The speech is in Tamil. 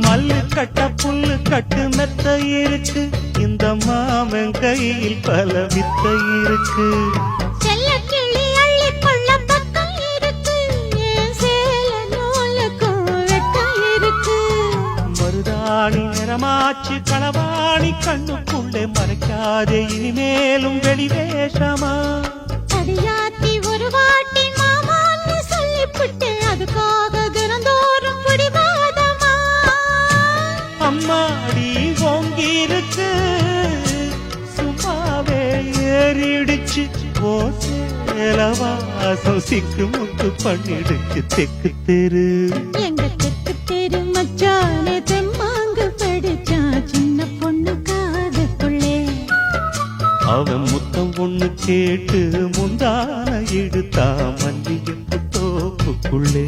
மல்லு கட்ட புல்லு கட்டு மெத்த இருக்கு, இந்த மாமன் கையில் பல வித்த இருக்கு. செல்ல கிளி அள்ளி கொள்ள பக்கம் இருக்கு, என் சேல நூலுக்கும் வெட்கம் இருக்கு. மருதாணி நிறமாச்சு களவாணி கண்ணுக்குள்ளே மறைக்காதே இனிமேலும் வெளிவேஷமா. அடியாத்தி ஒரு வாட்டி மாமான்னு சொல்லிவிட்டு அதுக்காக தினந்தோறும் பிடிவாதமா. அம்மாடி ஓங்கிருக்கு சும்மாவே ஏறிடுச்சு, ஓ சேலவாசம் சிக்கு முக்கு பண்ணிடுச்சு தெக்கு தெரு. எங்க தெக்கு தெரு மச்சானே தெம்மாங்கு படிச்சா சின்ன பொண்ணு காதுக்குள்ளே. அவன் முத்தம் ஒண்ணு கேட்டு முந்தான இடுத்தா மல்லிகை தோப்புக்குள்ளே.